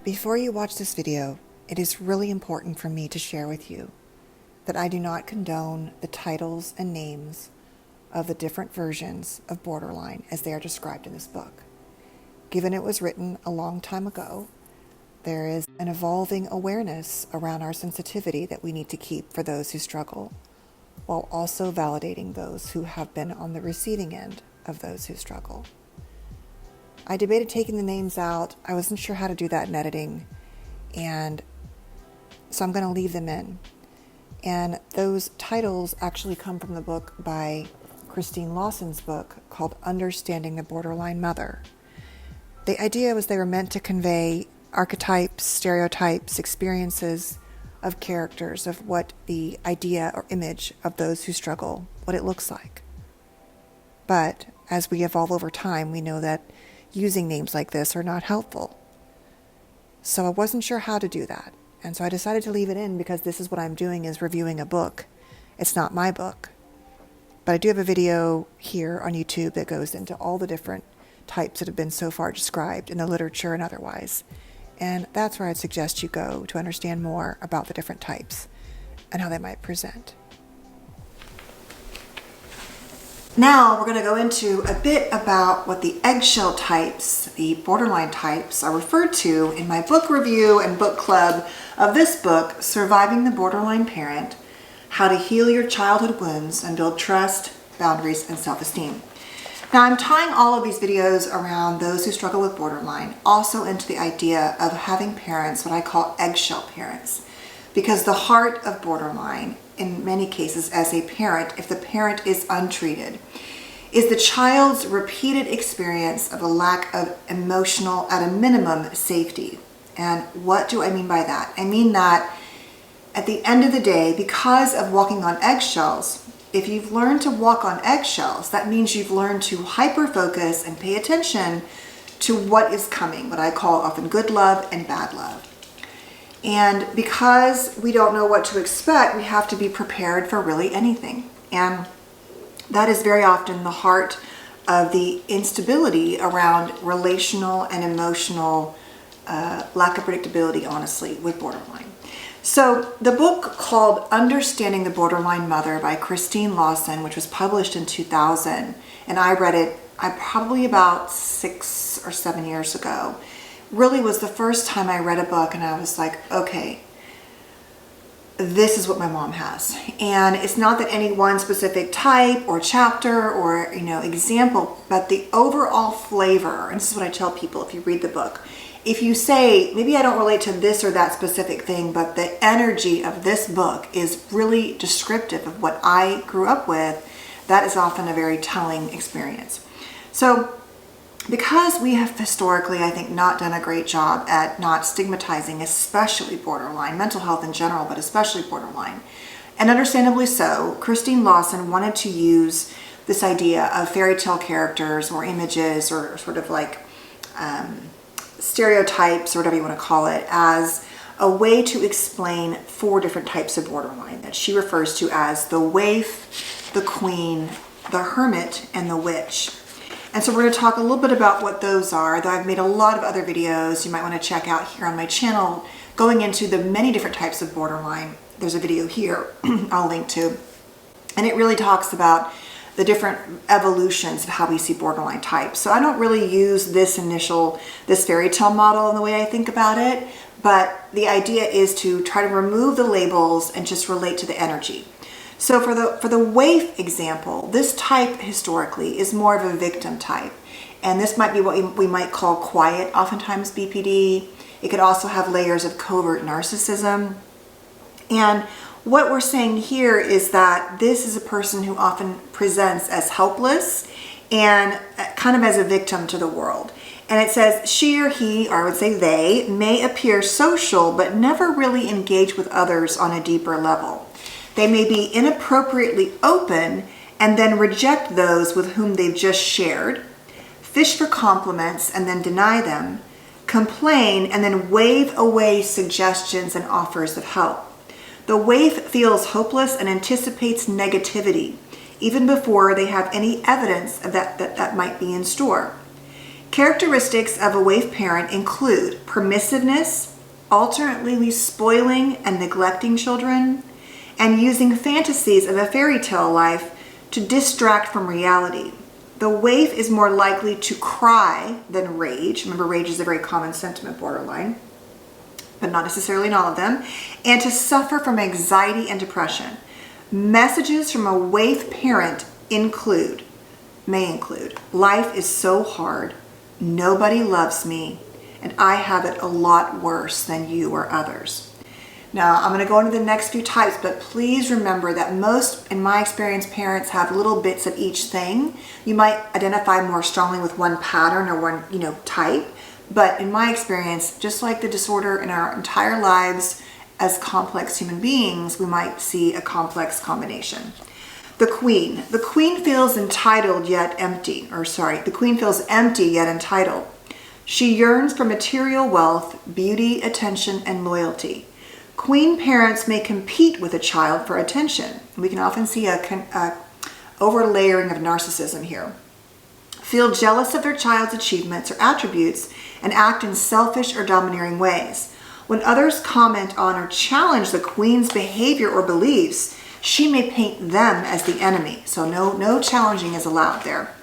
Before you watch this video, it is really important for me to share with you that I do not condone the titles and names of the different versions of borderline as they are described in this book. Given it was written a long time ago, there is an evolving awareness around our sensitivity that we need to keep for those who struggle, while also validating those who have been on the receiving end of those who struggle. I debated taking the names out. I wasn't sure how to do that in editing, and so I'm going to leave them in. And those titles actually come from the book by Christine Lawson's book called Understanding the Borderline Mother. The idea was they were meant to convey archetypes, stereotypes, experiences of characters, of what the idea or image of those who struggle, what it looks like. But as we evolve over time, we know that using names like this are not helpful. So I wasn't sure how to do that. And so I decided to leave it in because this is what I'm doing, is reviewing a book. It's not my book. But I do have a video here on YouTube that goes into all the different types that have been so far described in the literature and otherwise. And that's where I'd suggest you go to understand more about the different types and how they might present. Now we're going to go into a bit about what the eggshell types, the borderline types, are referred to in my book review and book club of this book, Surviving the Borderline Parent: How to Heal Your Childhood Wounds and Build Trust, Boundaries, and Self-Esteem. Now I'm tying all of these videos around those who struggle with borderline, also into the idea of having parents, what I call eggshell parents, because the heart of borderline, in many cases as a parent, if the parent is untreated, is the child's repeated experience of a lack of emotional, at a minimum, safety. And what do I mean by that? I mean that at the end of the day, because of walking on eggshells, if you've learned to walk on eggshells, that means you've learned to hyper-focus and pay attention to what is coming, what I call often good love and bad love. And because we don't know what to expect, we have to be prepared for really anything. And that is very often the heart of the instability around relational and emotional lack of predictability, honestly, with borderline. So the book called Understanding the Borderline Mother by Christine Lawson, which was published in 2000, and I read it probably about 6 or 7 years ago, really was the first time I read a book and I was like, okay, this is what my mom has. And it's not that any one specific type or chapter or example, but the overall flavor. And this is what I tell people if you read the book. If you say, maybe I don't relate to this or that specific thing, but the energy of this book is really descriptive of what I grew up with, that is often a very telling experience. So because we have historically, I think, not done a great job at not stigmatizing, especially borderline, mental health in general, but especially borderline, and understandably so, Christine Lawson wanted to use this idea of fairy tale characters or images or sort of like stereotypes or whatever you want to call it as a way to explain 4 different types of borderline that she refers to as the waif, the queen, the hermit, and the witch. And so we're going to talk a little bit about what those are, though I've made a lot of other videos you might want to check out here on my channel going into the many different types of borderline. There's a video here I'll link to. And it really talks about the different evolutions of how we see borderline types. So I don't really use this fairy tale model in the way I think about it, but the idea is to try to remove the labels and just relate to the energy. So for the waif example, this type historically is more of a victim type. And this might be what we might call quiet, oftentimes BPD. It could also have layers of covert narcissism. And what we're saying here is that this is a person who often presents as helpless and kind of as a victim to the world. And it says she or he, or I would say they, may appear social but never really engage with others on a deeper level. They may be inappropriately open and then reject those with whom they've just shared, fish for compliments and then deny them, complain and then wave away suggestions and offers of help. The waif feels hopeless and anticipates negativity, even before they have any evidence of that might be in store. Characteristics of a waif parent include permissiveness, alternately spoiling and neglecting children, and using fantasies of a fairy tale life to distract from reality. The waif is more likely to cry than rage. Remember, rage is a very common sentiment borderline, but not necessarily in all of them, and to suffer from anxiety and depression. Messages from a waif parent may include, life is so hard, nobody loves me, and I have it a lot worse than you or others. Now, I'm going to go into the next few types, but please remember that most, in my experience, parents have little bits of each thing. You might identify more strongly with one pattern or one, type, but in my experience, just like the disorder in our entire lives as complex human beings, we might see a complex combination. The queen. The queen feels entitled yet empty, the queen feels empty yet entitled. She yearns for material wealth, beauty, attention, and loyalty. Queen parents may compete with a child for attention. We can often see a overlayering of narcissism here. Feel jealous of their child's achievements or attributes and act in selfish or domineering ways. When others comment on or challenge the queen's behavior or beliefs, she may paint them as the enemy. So no challenging is allowed there.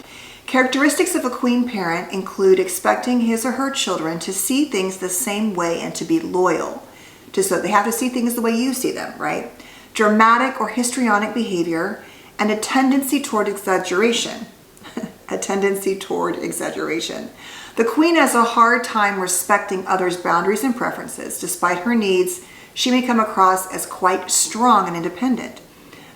Characteristics of a queen parent include expecting his or her children to see things the same way and to be loyal. So they have to see things the way you see them, right? Dramatic or histrionic behavior and a tendency toward exaggeration. The queen has a hard time respecting others' boundaries and preferences. Despite her needs, she may come across as quite strong and independent.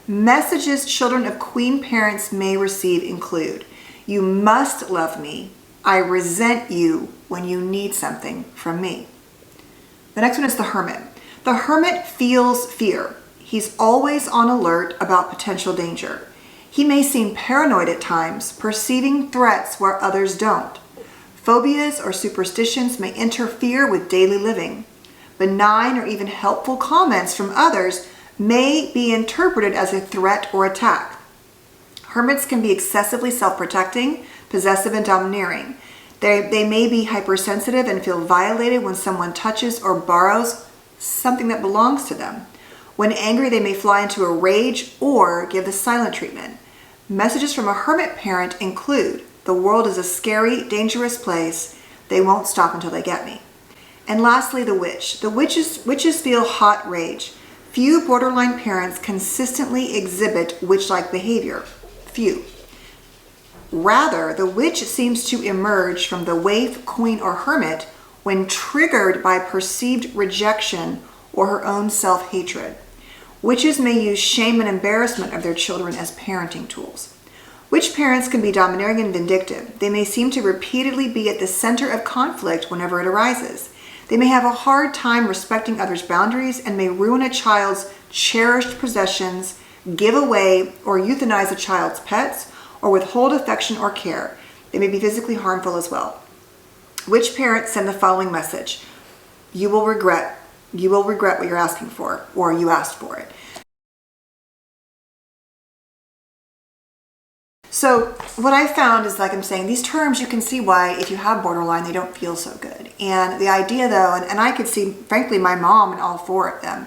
Messages children of queen parents may receive include, you must love me. I resent you when you need something from me. The next one is the hermit. The hermit feels fear. He's always on alert about potential danger. He may seem paranoid at times, perceiving threats where others don't. Phobias or superstitions may interfere with daily living. Benign or even helpful comments from others may be interpreted as a threat or attack. Hermits can be excessively self-protecting, possessive, and domineering. They may be hypersensitive and feel violated when someone touches or borrows something that belongs to them. When angry, they may fly into a rage or give the silent treatment. Messages from a hermit parent include, the world is a scary, dangerous place. They won't stop until they get me. And lastly, the witch. The witches feel hot rage. Few borderline parents consistently exhibit witch-like behavior. Few. Rather, the witch seems to emerge from the waif, queen, or hermit when triggered by perceived rejection or her own self-hatred. Witches may use shame and embarrassment of their children as parenting tools. Witch parents can be domineering and vindictive. They may seem to repeatedly be at the center of conflict whenever it arises. They may have a hard time respecting others' boundaries and may ruin a child's cherished possessions, give away or euthanize a child's pets, or withhold affection or care. They may be physically harmful as well. Witch parents send the following message: you will regret what you're asking for, or you asked for it. So what I found is, like I'm saying, these terms, you can see why if you have borderline, they don't feel so good. And the idea though, and I could see, frankly, my mom and all four of them,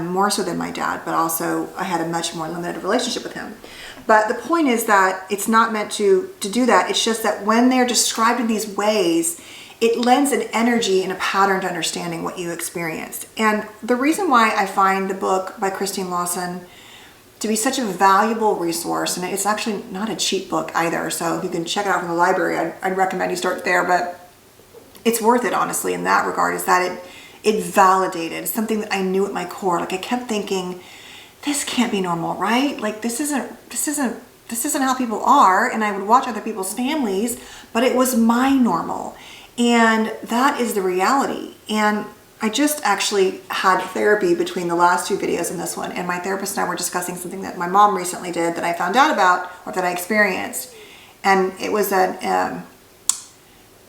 more so than my dad, but also I had a much more limited relationship with him. But the point is that it's not meant to do that. It's just that when they're described in these ways, it lends an energy and a pattern to understanding what you experienced. And the reason why I find the book by Christine Lawson to be such a valuable resource, and it's actually not a cheap book either, so if you can check it out from the library, I'd recommend you start there, but it's worth it, honestly, in that regard, is that it validated something that I knew at my core. Like, I kept thinking, this can't be normal, right? Like, this isn't how people are. And I would watch other people's families, but it was my normal. And that is the reality. And I just actually had therapy between the last two videos and this one. And my therapist and I were discussing something that my mom recently did that I found out about, or that I experienced. And it was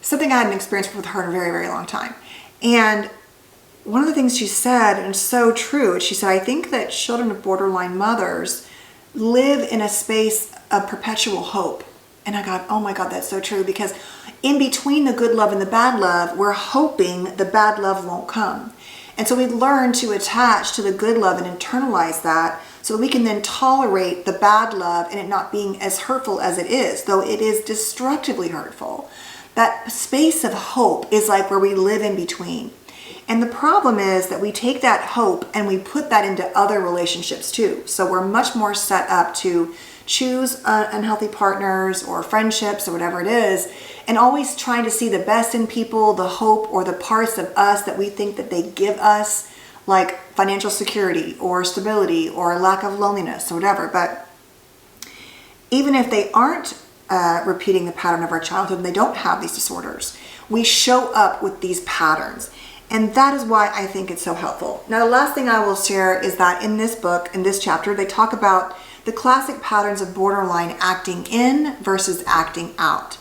something I hadn't experienced with her in a very, very long time. And one of the things she said, and it's so true, she said, I think that children of borderline mothers live in a space of perpetual hope. And I got, oh my God, that's so true, because in between the good love and the bad love, we're hoping the bad love won't come. And so we learn to attach to the good love and internalize that so that we can then tolerate the bad love and it not being as hurtful as it is, though it is destructively hurtful. That space of hope is like where we live in between. And the problem is that we take that hope and we put that into other relationships too. So we're much more set up to choose unhealthy partners or friendships or whatever it is, and always trying to see the best in people, the hope or the parts of us that we think that they give us, like financial security or stability or a lack of loneliness or whatever. But even if they aren't repeating the pattern of our childhood and they don't have these disorders, we show up with these patterns. And that is why I think it's so helpful. Now, the last thing I will share is that in this book, in this chapter, they talk about the classic patterns of borderline acting in versus acting out.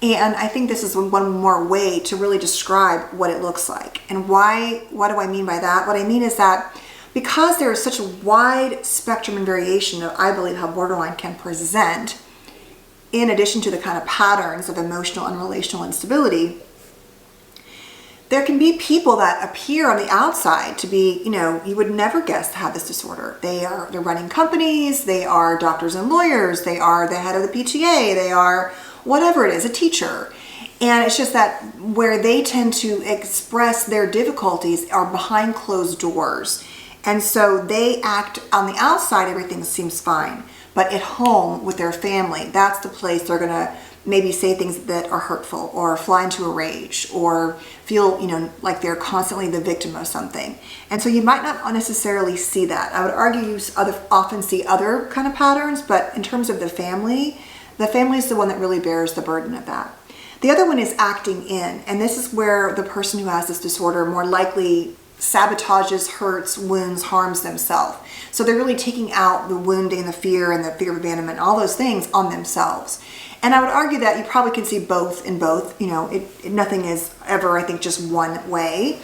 And I think this is one more way to really describe what it looks like. And why, what do I mean by that? What I mean is that because there is such a wide spectrum and variation of, I believe, how borderline can present, in addition to the kind of patterns of emotional and relational instability, there can be people that appear on the outside to be, you would never guess to have this disorder. They're running companies, they are doctors and lawyers, they are the head of the PTA, they are whatever it is, a teacher. And it's just that where they tend to express their difficulties are behind closed doors. And so they act on the outside, everything seems fine. But at home with their family, that's the place they're going to maybe say things that are hurtful or fly into a rage or feel, like they're constantly the victim of something. And so you might not necessarily see that. I would argue you often see other kind of patterns, but in terms of the family is the one that really bears the burden of that. The other one is acting in, and this is where the person who has this disorder more likely sabotages, hurts, wounds, harms themselves. So they're really taking out the wounding, the fear of abandonment, all those things on themselves. And I would argue that you probably can see both in both. Nothing is ever, I think, just one way.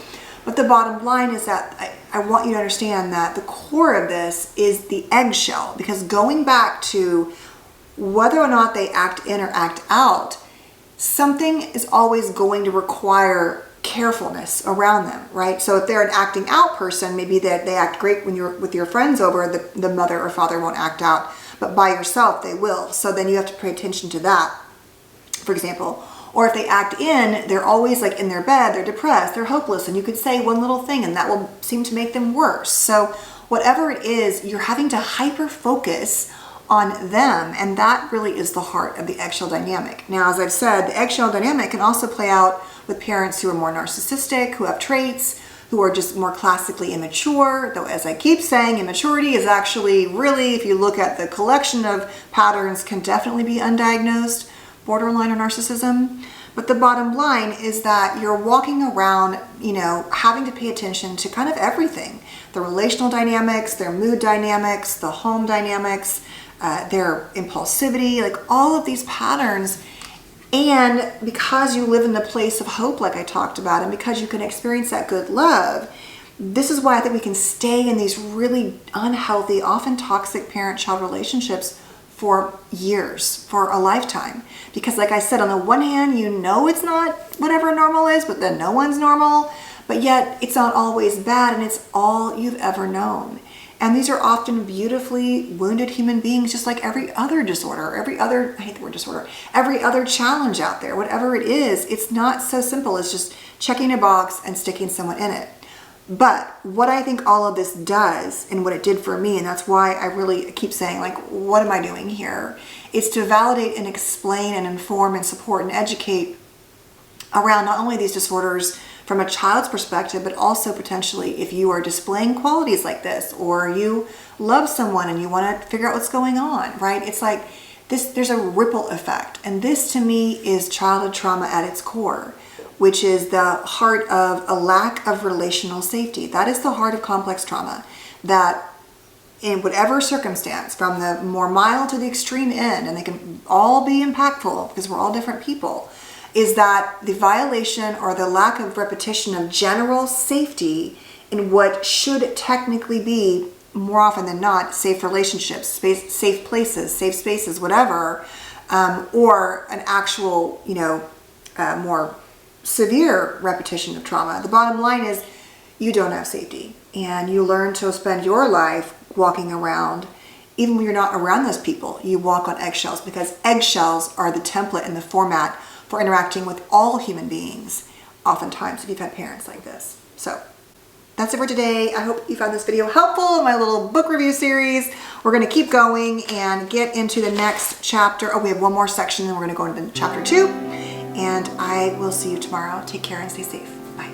But the bottom line is that I want you to understand that the core of this is the eggshell, because going back to whether or not they act in or act out, something is always going to require carefulness around them, right? So if they're an acting out person, maybe they act great when you're with your friends over, the mother or father won't act out, but by yourself they will. So then you have to pay attention to that, for example. Or if they act in, they're always like in their bed, they're depressed, they're hopeless, and you could say one little thing and that will seem to make them worse. So whatever it is, you're having to hyper focus on them, and that really is the heart of the eggshell dynamic. Now, as I've said, the eggshell dynamic can also play out with parents who are more narcissistic, who have traits, who are just more classically immature, though as I keep saying, immaturity is actually really, if you look at the collection of patterns, can definitely be undiagnosed, borderline or narcissism. But the bottom line is that you're walking around, having to pay attention to kind of everything. The relational dynamics, their mood dynamics, the home dynamics, their impulsivity, like all of these patterns. And because you live in the place of hope, like I talked about, and because you can experience that good love, this is why I think we can stay in these really unhealthy, often toxic parent-child relationships for years, for a lifetime. Because like I said, on the one hand, it's not whatever normal is, but then no one's normal, but yet it's not always bad, and it's all you've ever known. And these are often beautifully wounded human beings, just like every other disorder, I hate the word disorder, every other challenge out there, whatever it is, it's not so simple as just checking a box and sticking someone in it. But what I think all of this does, and what it did for me, and that's why I really keep saying, like, what am I doing here? It's to validate and explain and inform and support and educate around not only these disorders from a child's perspective, but also potentially if you are displaying qualities like this, or you love someone and you want to figure out what's going on, right? It's like this, there's a ripple effect. And this to me is childhood trauma at its core, which is the heart of a lack of relational safety. That is the heart of complex trauma, that in whatever circumstance, from the more mild to the extreme end, and they can all be impactful because we're all different people, is that the violation or the lack of repetition of general safety in what should technically be, more often than not, safe relationships, safe places, safe spaces, whatever, or an actual, more severe repetition of trauma. The bottom line is you don't have safety, and you learn to spend your life walking around. Even when you're not around those people, you walk on eggshells, because eggshells are the template and the format for interacting with all human beings, oftentimes, if you've had parents like this. So that's it for today. I hope you found this video helpful in my little book review series. We're going to keep going and get into the next chapter. Oh, we have one more section, and we're going to go into chapter 2. And I will see you tomorrow. Take care and stay safe. Bye.